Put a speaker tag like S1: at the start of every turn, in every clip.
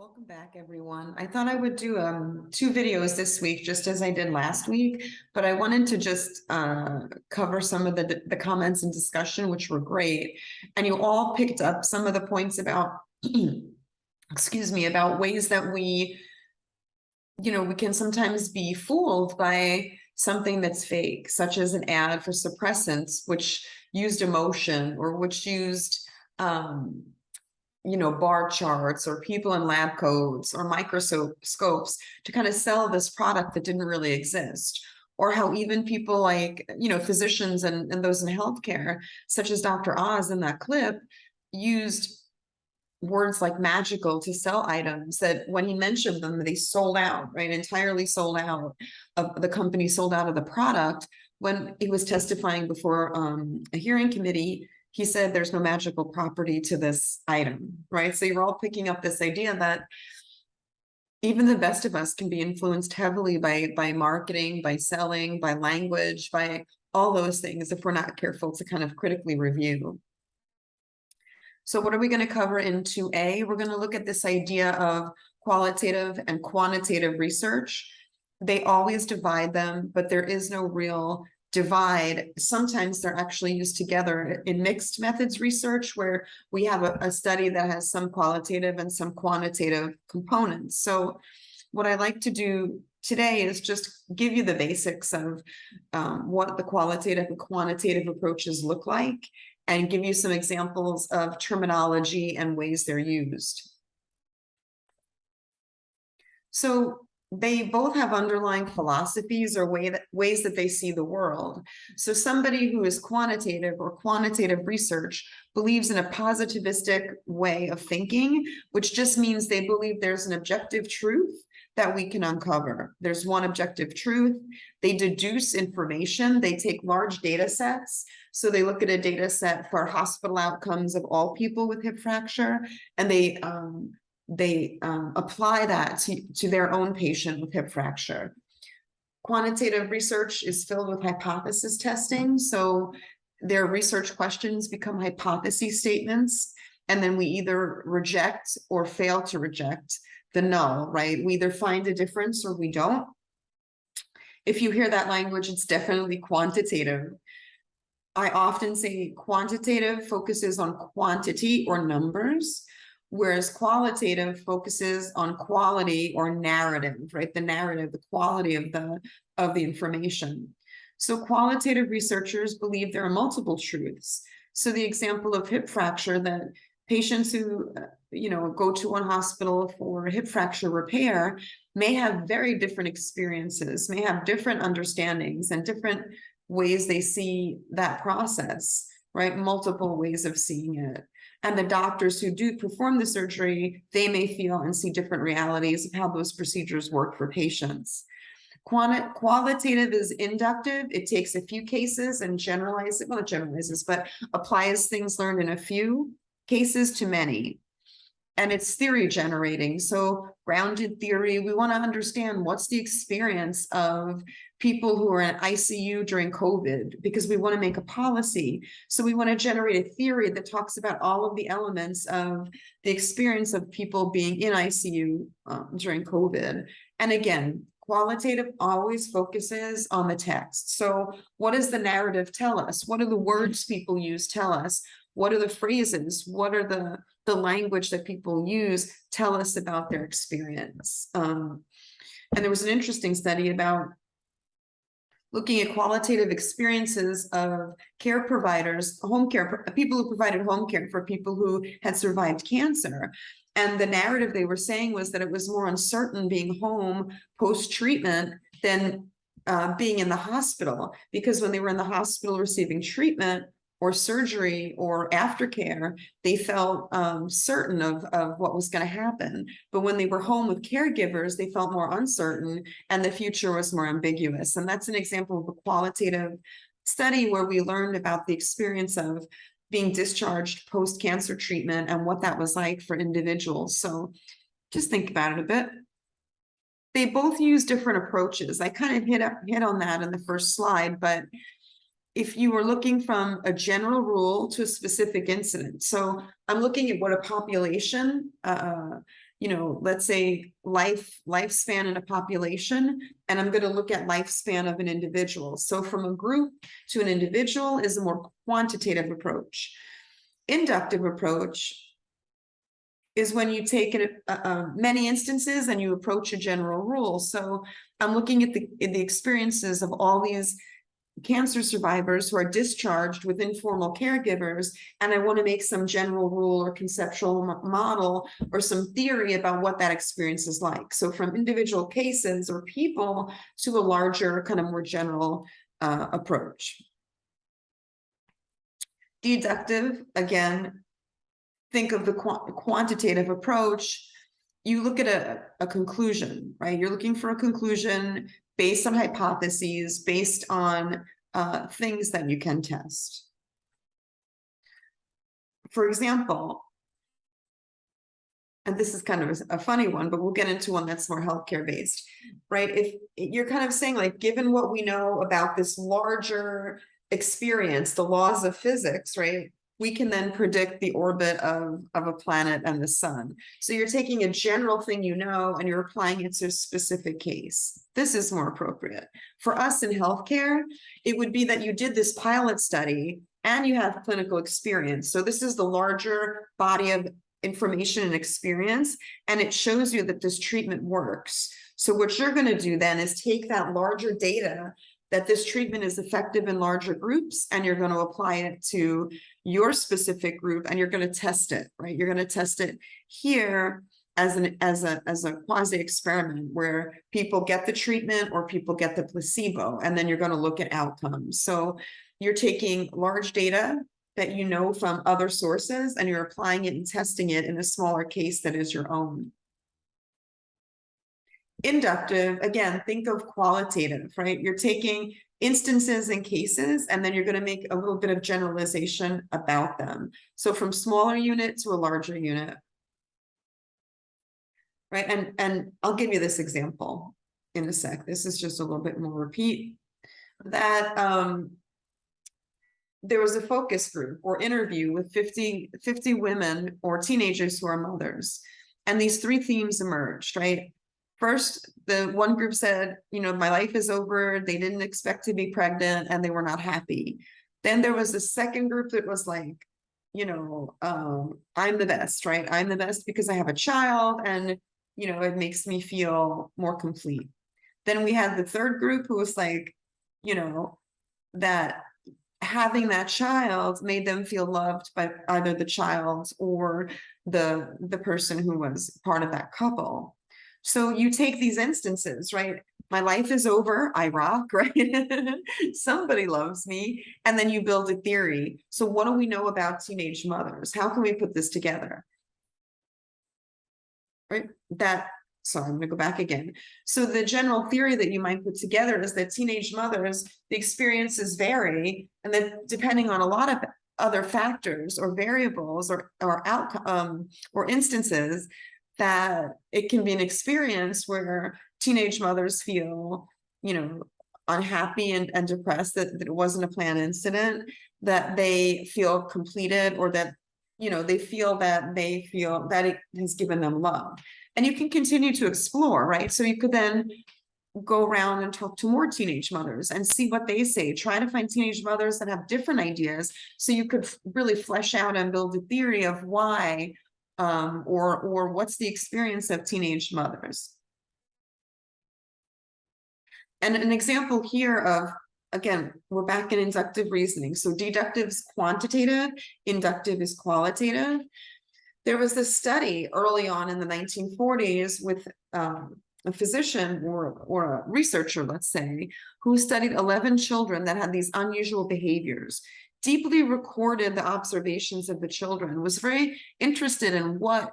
S1: Welcome back, everyone. I thought I would do two videos this week, just as I did last week, but I wanted to just cover some of the comments and discussion, which were great. And you all picked up some of the points about, excuse me, about ways that we can sometimes be fooled by something that's fake, such as an ad for suppressants, which used emotion or which used bar charts or people in lab coats or microscopes to kind of sell this product that didn't really exist. Or how even people like, physicians and those in healthcare, such as Dr. Oz in that clip, used words like magical to sell items that when he mentioned them, they sold out, right? Entirely sold out of the company, sold out of the product. When he was testifying before a hearing committee, he said there's no magical property to this item, right? So you're all picking up this idea that even the best of us can be influenced heavily by marketing, by selling, by language, by all those things if we're not careful to kind of critically review. So what are we going to cover in 2A? We're going to look at this idea of qualitative and quantitative research. They always divide them, but there is no real divide. Sometimes they're actually used together in mixed methods research, where we have a study that has some qualitative and some quantitative components. So what I like to do today is just give you the basics of what the qualitative and quantitative approaches look like, and give you some examples of terminology and ways they're used. So they both have underlying philosophies or ways that they see the world. So somebody who is quantitative or quantitative research believes in a positivistic way of thinking, which just means they believe there's an objective truth that we can uncover. There's one objective truth. They deduce information. They take large data sets. So they look at a data set for hospital outcomes of all people with hip fracture, and they apply that to their own patient with hip fracture. Quantitative research is filled with hypothesis testing. So their research questions become hypothesis statements, and then we either reject or fail to reject the null, right? We either find a difference or we don't. If you hear that language, it's definitely quantitative. I often say quantitative focuses on quantity or numbers, whereas qualitative focuses on quality or narrative, right? The narrative, the quality of the information. So qualitative researchers believe there are multiple truths. So the example of hip fracture, that patients who go to one hospital for hip fracture repair may have very different experiences, may have different understandings and different ways they see that process, right? Multiple ways of seeing it. And the doctors who do perform the surgery, they may feel and see different realities of how those procedures work for patients. Qualitative is inductive. It takes a few cases and generalizes, well, not generalizes, but applies things learned in a few cases to many. And it's theory generating. So grounded theory, we want to understand what's the experience of people who are in ICU during COVID, because we want to make a policy. So we want to generate a theory that talks about all of the elements of the experience of people being in ICU during COVID. And again, qualitative always focuses on the text. So what does the narrative tell us? What do the words people use tell us? What are the phrases? What are the language that people use tell us about their experience? And there was an interesting study about looking at qualitative experiences of care providers, home care, people who provided home care for people who had survived cancer. And the narrative they were saying was that it was more uncertain being home post-treatment than being in the hospital, because when they were in the hospital receiving treatment or surgery or aftercare, they felt certain of what was going to happen. But when they were home with caregivers, they felt more uncertain and the future was more ambiguous. And that's an example of a qualitative study where we learned about the experience of being discharged post-cancer treatment and what that was like for individuals. So just think about it a bit. They both use different approaches. I kind of hit on that in the first slide, but if you were looking from a general rule to a specific incident. So I'm looking at what a population let's say lifespan in a population, and I'm going to look at lifespan of an individual. So from a group to an individual is a more quantitative approach. Inductive approach is when you take many instances and you approach a general rule. So I'm looking at the experiences of all these cancer survivors who are discharged with informal caregivers, and I want to make some general rule or conceptual model or some theory about what that experience is like. So from individual cases or people to a larger, kind of more general approach. Deductive, again, think of the quantitative approach. You look at a conclusion, right? You're looking for a conclusion based on hypotheses, based on things that you can test. For example, and this is kind of a funny one, but we'll get into one that's more healthcare based, right? If you're kind of saying, like, given what we know about this larger experience, the laws of physics, right? We can then predict the orbit of a planet and the sun. So you're taking a general thing and you're applying it to a specific case. This is more appropriate. For us in healthcare, it would be that you did this pilot study and you have clinical experience. So this is the larger body of information and experience, and it shows you that this treatment works. So what you're going to do then is take that larger data that this treatment is effective in larger groups, and you're going to apply it to your specific group, and you're going to test it, right? You're going to test it here as a quasi experiment where people get the treatment or people get the placebo, and then you're going to look at outcomes. So you're taking large data that you know from other sources, and you're applying it and testing it in a smaller case that is your own. Inductive, again, think of qualitative, right? You're taking instances and cases, and then you're going to make a little bit of generalization about them. So from smaller unit to a larger unit, right? And I'll give you this example in a sec. This is just a little bit more repeat. That there was a focus group or interview with 50 women or teenagers who are mothers. And these three themes emerged, right? First, the one group said, my life is over. They didn't expect to be pregnant and they were not happy. Then there was a second group that was like, I'm the best, right? I'm the best because I have a child and, it makes me feel more complete. Then we had the third group who was like, that having that child made them feel loved by either the child or the person who was part of that couple. So you take these instances, right? My life is over, I rock, right? Somebody loves me. And then you build a theory. So what do we know about teenage mothers? How can we put this together? Right? Sorry, I'm going to go back again. So the general theory that you might put together is that teenage mothers, the experiences vary, and that depending on a lot of other factors or variables or outcome or instances, that it can be an experience where teenage mothers feel, unhappy and depressed that it wasn't a planned incident, that they feel completed, or that, they feel that it has given them love. And you can continue to explore, right? So you could then go around and talk to more teenage mothers and see what they say. Try to find teenage mothers that have different ideas, so you could really flesh out and build a theory of why, or what's the experience of teenage mothers. And an example here of, again, we're back in inductive reasoning. So deductive is quantitative, inductive is qualitative. There was this study early on in the 1940s with a physician or a researcher, let's say, who studied 11 children that had these unusual behaviors, deeply recorded the observations of the children, was very interested in what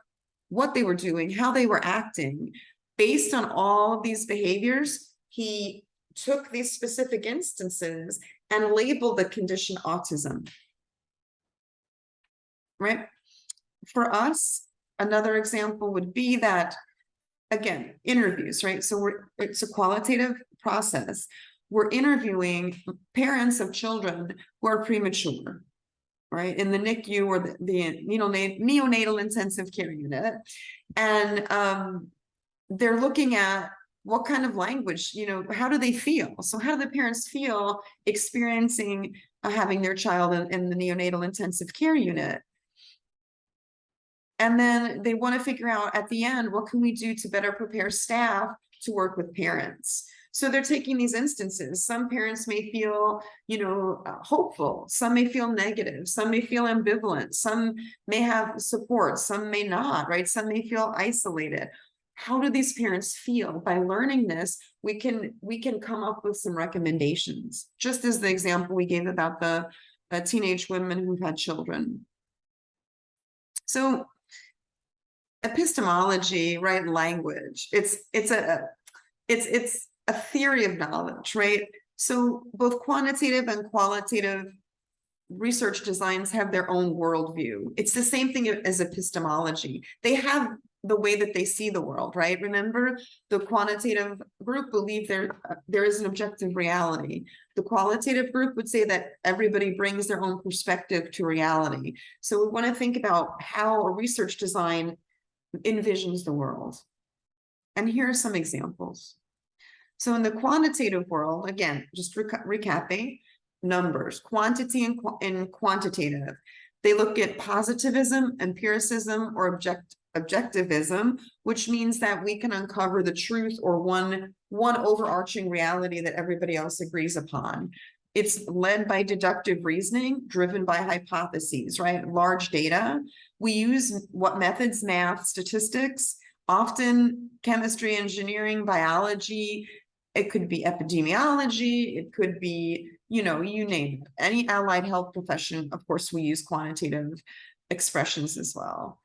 S1: they were doing, how they were acting. Based on all of these behaviors, he took these specific instances and labeled the condition autism, right? For us, another example would be that, again, interviews, right? So it's a qualitative process. We're interviewing parents of children who are premature. right, in the NICU or the neonatal intensive care unit. And they're looking at what kind of language, how do they feel? So how do the parents feel experiencing having their child in the neonatal intensive care unit? And then they want to figure out at the end, what can we do to better prepare staff to work with parents? So they're taking these instances. Some parents may feel, hopeful. Some may feel negative. Some may feel ambivalent. Some may have support. Some may not, right? Some may feel isolated. How do these parents feel? By learning this, we can come up with some recommendations, just as the example we gave about the teenage women who've had children. So epistemology, right? Language. It's a theory of knowledge, right? So both quantitative and qualitative research designs have their own worldview. It's the same thing as epistemology. They have the way that they see the world, right? Remember, the quantitative group believe there is an objective reality. The qualitative group would say that everybody brings their own perspective to reality. So we want to think about how a research design envisions the world. And here are some examples. So in the quantitative world, again, just recapping, numbers, quantity and quantitative. They look at positivism, empiricism, or objectivism, which means that we can uncover the truth or one overarching reality that everybody else agrees upon. It's led by deductive reasoning, driven by hypotheses, right? Large data. We use what methods? Math, statistics, often chemistry, engineering, biology. It could be epidemiology. It could be, you name it. Any allied health profession, of course, we use quantitative expressions as well.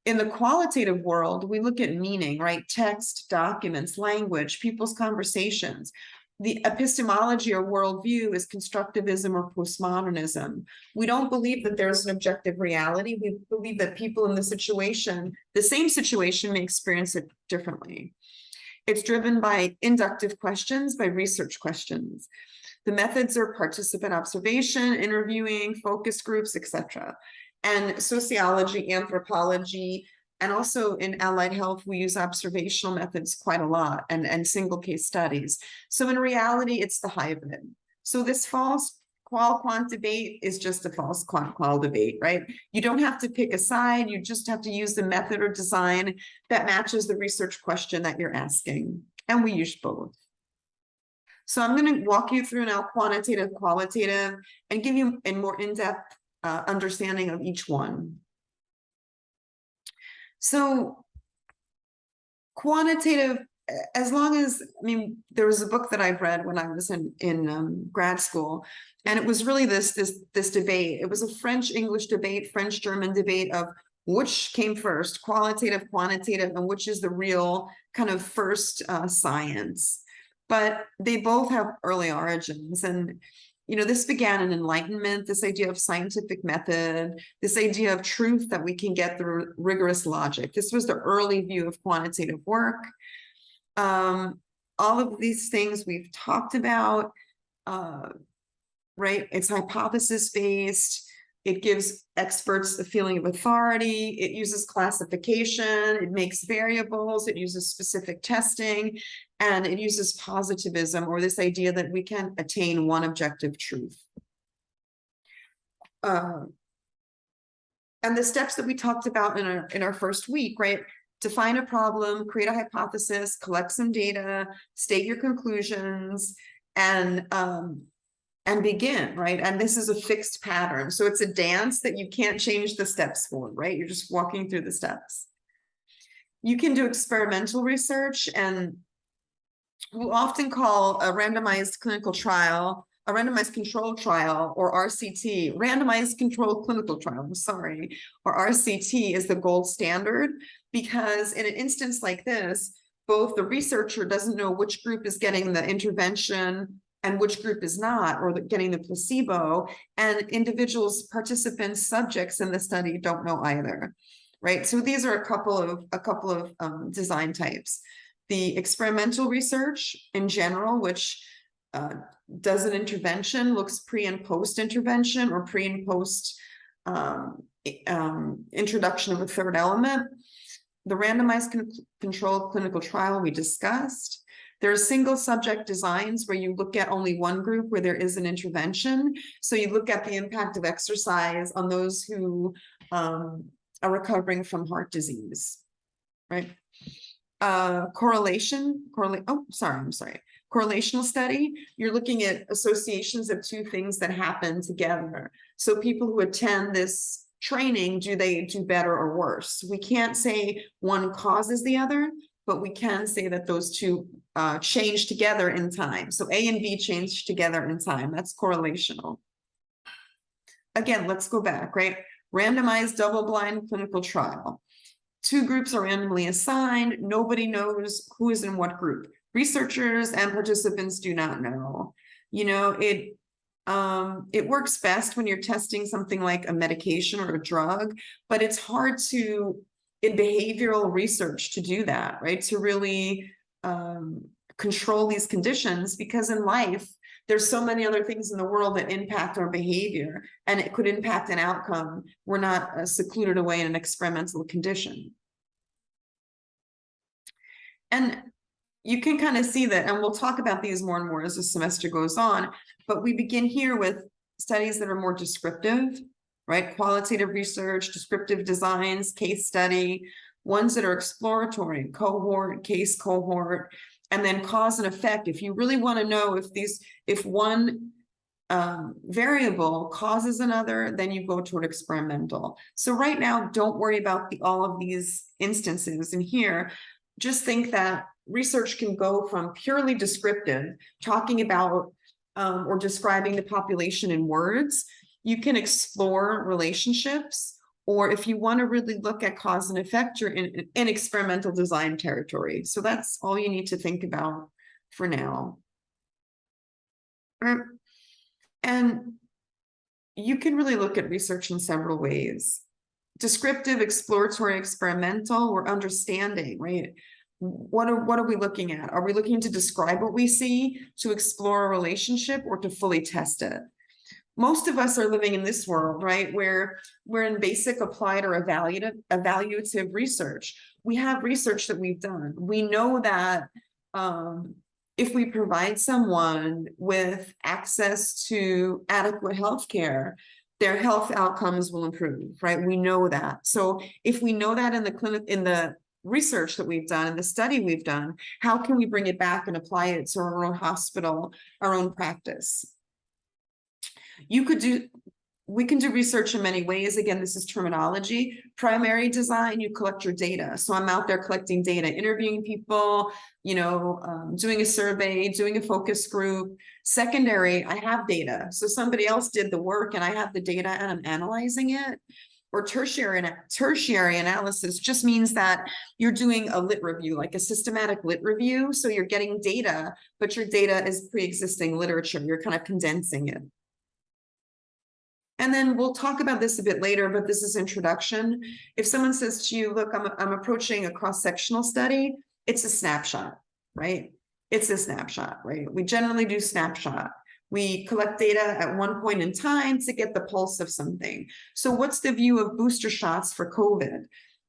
S1: In the qualitative world, we look at meaning, right? Text, documents, language, people's conversations. The epistemology or worldview is constructivism or postmodernism. We don't believe that there's an objective reality. We believe that people in the same situation may experience it differently. It's driven by inductive questions, by research questions. The methods are participant observation, interviewing, focus groups, etc. And sociology, anthropology, and also in allied health, we use observational methods quite a lot and single case studies. So in reality, it's the hybrid. So this false qual-quant debate is just a false qual-qual debate, right? You don't have to pick a side. You just have to use the method or design that matches the research question that you're asking. And we use both. So I'm going to walk you through now quantitative, qualitative, and give you a more in-depth understanding of each one. So quantitative, as long as, there was a book that I've read when I was in grad school, and it was really this debate. It was a French-English debate, French-German debate of which came first, qualitative, quantitative, and which is the real kind of first science. But they both have early origins. And, this began in Enlightenment, this idea of scientific method, this idea of truth that we can get through rigorous logic. This was the early view of quantitative work. All of these things we've talked about, right? It's hypothesis-based. It gives experts a feeling of authority. It uses classification. It makes variables. It uses specific testing. And it uses positivism, or this idea that we can attain one objective truth. And the steps that we talked about in our first week, right? Define a problem, create a hypothesis, collect some data, state your conclusions, and begin, right? And this is a fixed pattern. So it's a dance that you can't change the steps for, right? You're just walking through the steps. You can do experimental research, and we'll often call a randomized clinical trial, a randomized controlled trial, or RCT, randomized controlled clinical trial, I'm sorry, or RCT is the gold standard, because in an instance like this, both the researcher doesn't know which group is getting the intervention and which group is not, or getting the placebo, and individuals, participants, subjects in the study don't know either, right? So these are a couple of design types. The experimental research in general, which does an intervention, looks pre and post intervention or pre and post introduction of a third element. The randomized controlled clinical trial we discussed. There are single subject designs where you look at only one group where there is an intervention. So you look at the impact of exercise on those who are recovering from heart disease, right? Correlational study, you're looking at associations of two things that happen together. So people who attend this training, do they do better or worse? We can't say one causes the other, but we can say that those two change together in time. So A and B change together in time. That's correlational. Again, let's go back, right? Randomized double-blind clinical trial. Two groups are randomly assigned. Nobody knows who is in what group. Researchers and participants do not know. You know, it works best when you're testing something like a medication or a drug, but it's hard to, in behavioral research, to do that, right? To really control these conditions, because in life, there's so many other things in the world that impact our behavior, and it could impact an outcome. We're not secluded away in an experimental condition. And you can kind of see that, and we'll talk about these more and more as the semester goes on, but we begin here with studies that are more descriptive, right? Qualitative research, descriptive designs, case study, ones that are exploratory, cohort, case cohort, and then cause and effect. If you really want to know if one variable causes another, then you go toward experimental. So right now, don't worry about all of these instances in here. Just think that research can go from purely descriptive, talking about or describing the population in words. You can explore relationships, or if you want to really look at cause and effect, you're in experimental design territory. So that's all you need to think about for now. And you can really look at research in several ways. Descriptive, exploratory, experimental, or understanding, right? What are we looking at? Are we looking to describe what we see, to explore a relationship, or to fully test it? Most of us are living in this world, right, where we're in basic, applied, or evaluative research. We have research that we've done. We know that if we provide someone with access to adequate healthcare, their health outcomes will improve, right? We know that. So if we know that in the clinic, in the research that we've done and the study we've done, how can we bring it back and apply it to our own hospital, our own practice? We can do research in many ways. Again, this is terminology. Primary design, you collect your data. So I'm out there collecting data, interviewing people, doing a survey, doing a focus group. Secondary, I have data. So somebody else did the work and I have the data and I'm analyzing it. Or tertiary analysis just means that you're doing a lit review, like a systematic lit review. So you're getting data, but your data is pre-existing literature. You're kind of condensing it. And then we'll talk about this a bit later, but this is introduction. If someone says to you, look, I'm approaching a cross-sectional study, it's a snapshot, right? It's a snapshot, right? We generally do snapshot. We collect data at one point in time to get the pulse of something. So what's the view of booster shots for COVID?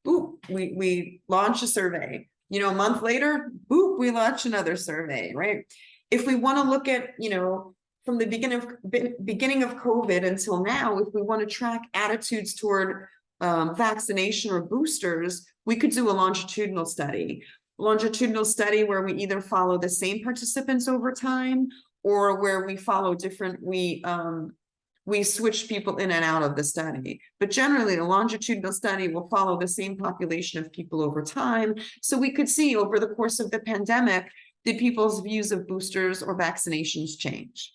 S1: Boop, we launch a survey. A month later, boop, we launch another survey, right? If we want to look at, from the beginning of COVID until now, if we want to track attitudes toward vaccination or boosters, we could do a longitudinal study. Longitudinal study where we either follow the same participants over time, or where we follow different, we switch people in and out of the study. But generally, a longitudinal study will follow the same population of people over time. So we could see over the course of the pandemic, did people's views of boosters or vaccinations change?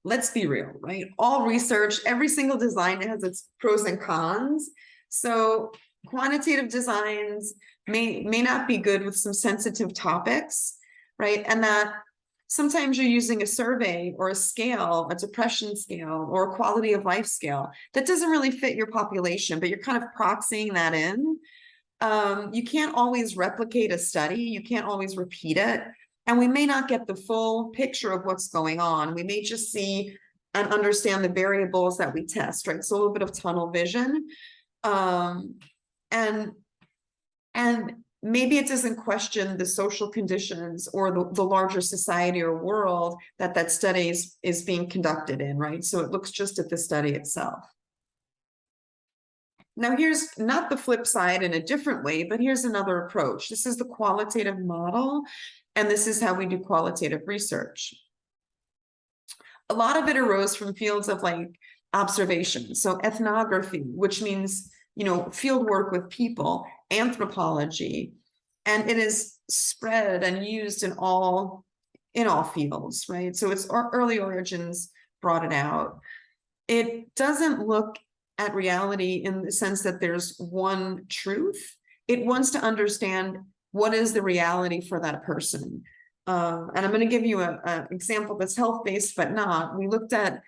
S1: Let's be real, right? All research, every single design has its pros and cons. So quantitative designs may not be good with some sensitive topics, right? And that sometimes you're using a survey or a scale, a depression scale or a quality of life scale that doesn't really fit your population, but you're kind of proxying that in. You can't always replicate a study. You can't always repeat it. And we may not get the full picture of what's going on. We may just see and understand the variables that we test, right? So a little bit of tunnel vision. And maybe it doesn't question the social conditions or the larger society or world that study is being conducted in, right? So it looks just at the study itself. Now here's not the flip side in a different way, but here's another approach. This is the qualitative model, and this is how we do qualitative research. A lot of it arose from fields of like observation. So ethnography, which means, you know, field work with people, anthropology, and it is spread and used in all fields, right? So its early origins brought it out. It doesn't look at reality in the sense that there's one truth. It wants to understand what is the reality for that person. And I'm going to give you an example that's health-based, but not. We looked at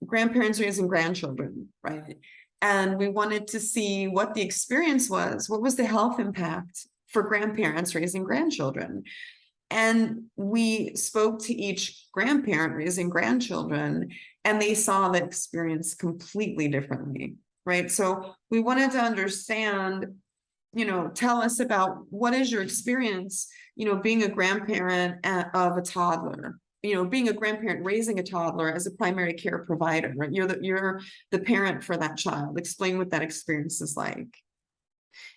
S1: grandparents raising grandchildren, right? And we wanted to see what the experience was. What was the health impact for grandparents raising grandchildren? And we spoke to each grandparent raising grandchildren, and they saw the experience completely differently, right? So we wanted to understand, you know, tell us about what is your experience, you know, being a grandparent of a toddler, you know, being a grandparent raising a toddler as a primary care provider, right? You're the parent for that child. Explain what that experience is like.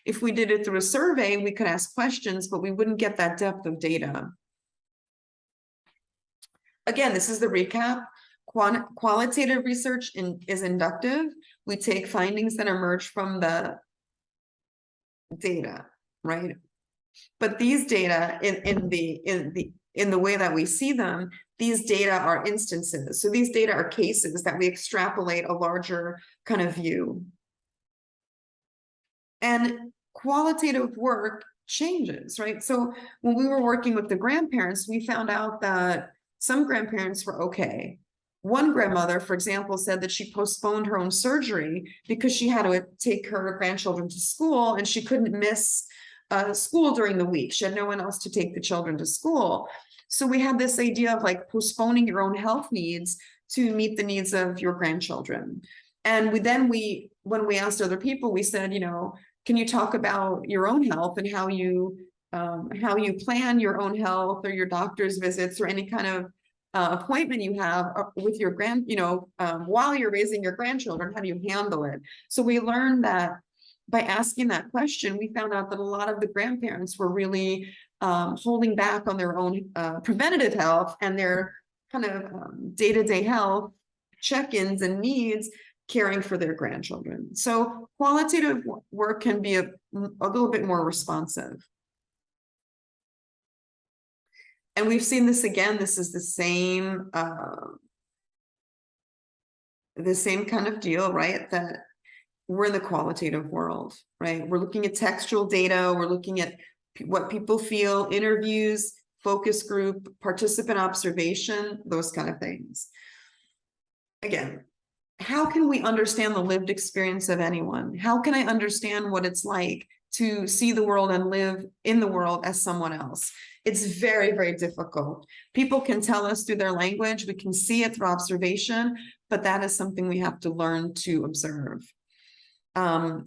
S1: If we did it through a survey, we could ask questions, but we wouldn't get that depth of data. Again, this is the recap. Qualitative research is inductive. We take findings that emerge from the data, right? But these data in the way that we see them, these data are instances. So these data are cases that we extrapolate a larger kind of view. And qualitative work changes, right? So when we were working with the grandparents, we found out that some grandparents were okay. One grandmother, for example, said that she postponed her own surgery because she had to take her grandchildren to school and she couldn't miss school during the week. She had no one else to take the children to school. So we had this idea of like postponing your own health needs to meet the needs of your grandchildren. And when we asked other people, we said, you know, can you talk about your own health and how you plan your own health or your doctor's visits or any kind of appointment you have with your while you're raising your grandchildren, how do you handle it? So we learned that by asking that question, we found out that a lot of the grandparents were really holding back on their own preventative health and their kind of day-to-day health check-ins and needs, caring for their grandchildren. So qualitative work can be a little bit more responsive. And we've seen this again. This is the same kind of deal, right? That we're in the qualitative world, right? We're looking at textual data. We're looking at what people feel, interviews, focus group, participant observation, those kind of things. Again, how can we understand the lived experience of anyone? How can I understand what it's like to see the world and live in the world as someone else? It's very, very difficult. People can tell us through their language, we can see it through observation, but that is something we have to learn to observe.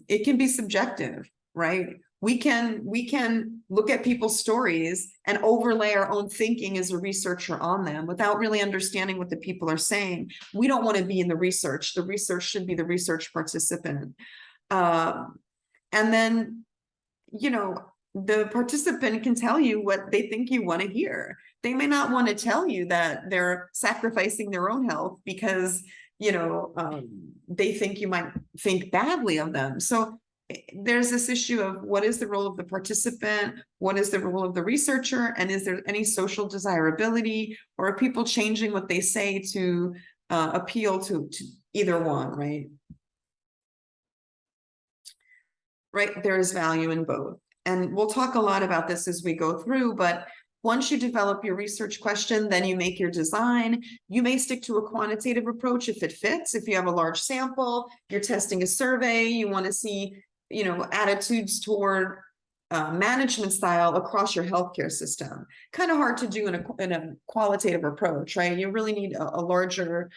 S1: It can be subjective, right? We can look at people's stories and overlay our own thinking as a researcher on them without really understanding what the people are saying. We don't want to be in the research. The research should be the research participant. And then, you know, the participant can tell you what they think you want to hear. They may not want to tell you that they're sacrificing their own health because, you know, they think you might think badly of them. So there's this issue of what is the role of the participant, what is the role of the researcher, and is there any social desirability, or are people changing what they say to appeal to either one, right? Right, there is value in both. And we'll talk a lot about this as we go through, but once you develop your research question, then you make your design. You may stick to a quantitative approach if it fits. If you have a large sample, you're testing a survey, you want to see, you know, attitudes toward management style across your healthcare system. Kind of hard to do in a qualitative approach, right? You really need a larger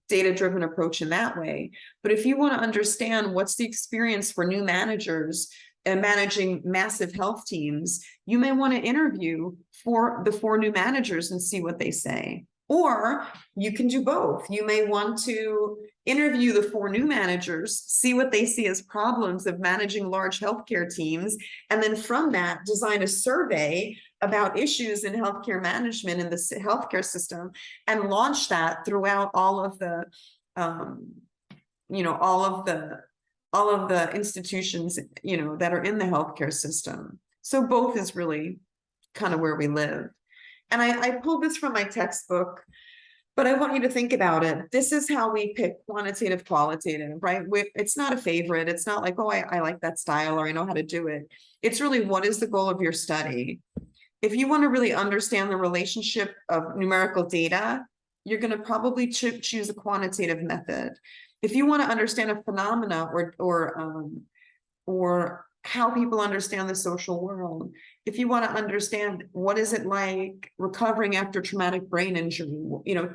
S1: data-driven approach in that way. But if you want to understand what's the experience for new managers and managing massive health teams, you may want to interview the 4 new managers and see what they say. Or you can do both. You may want to interview the 4 new managers, see what they see as problems of managing large healthcare teams, and then from that, design a survey about issues in healthcare management in the healthcare system, and launch that throughout all of the, all of the institutions, that are in the healthcare system. So both is really kind of where we live. And I pulled this from my textbook, but I want you to think about it. This is how we pick quantitative, qualitative, right? It's not a favorite. It's not like, oh, I like that style or I know how to do it. It's really, what is the goal of your study? If you want to really understand the relationship of numerical data, you're going to probably choose a quantitative method. If you want to understand a phenomena or how people understand the social world, if you want to understand what is it like recovering after traumatic brain injury,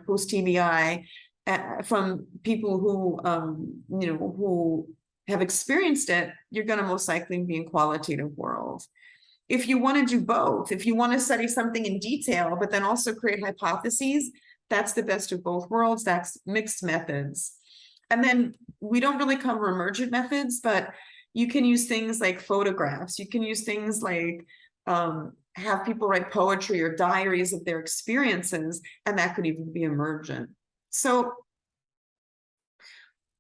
S1: post TBI, from people who, who have experienced it, you're going to most likely be in qualitative world. If you want to do both, if you want to study something in detail, but then also create hypotheses, that's the best of both worlds. That's mixed methods. And then we don't really cover emergent methods, but you can use things like photographs. You can use things like have people write poetry or diaries of their experiences, and that could even be emergent. So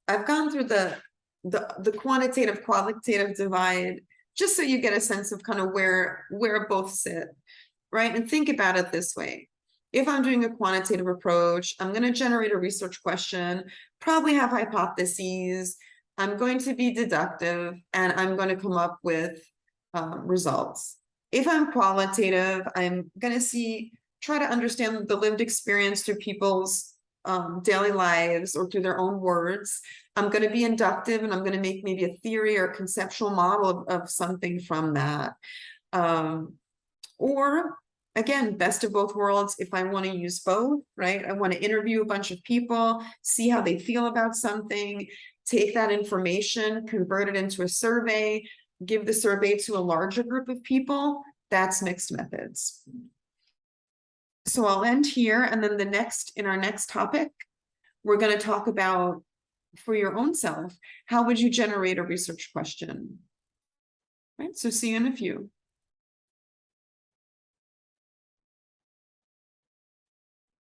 S1: I've gone through the quantitative, qualitative divide, just so you get a sense of kind of where both sit, right? And think about it this way. If I'm doing a quantitative approach, I'm going to generate a research question, probably have hypotheses, I'm going to be deductive, and I'm going to come up with results. If I'm qualitative, I'm going to try to understand the lived experience through people's daily lives or through their own words. I'm going to be inductive, and I'm going to make maybe a theory or a conceptual model of something from that. Or again, best of both worlds, if I want to use both, right? I want to interview a bunch of people, see how they feel about something, take that information, convert it into a survey, give the survey to a larger group of people. That's mixed methods. So I'll end here, and then in our next topic, we're going to talk about, for your own self, how would you generate a research question? Right, so see you in a few.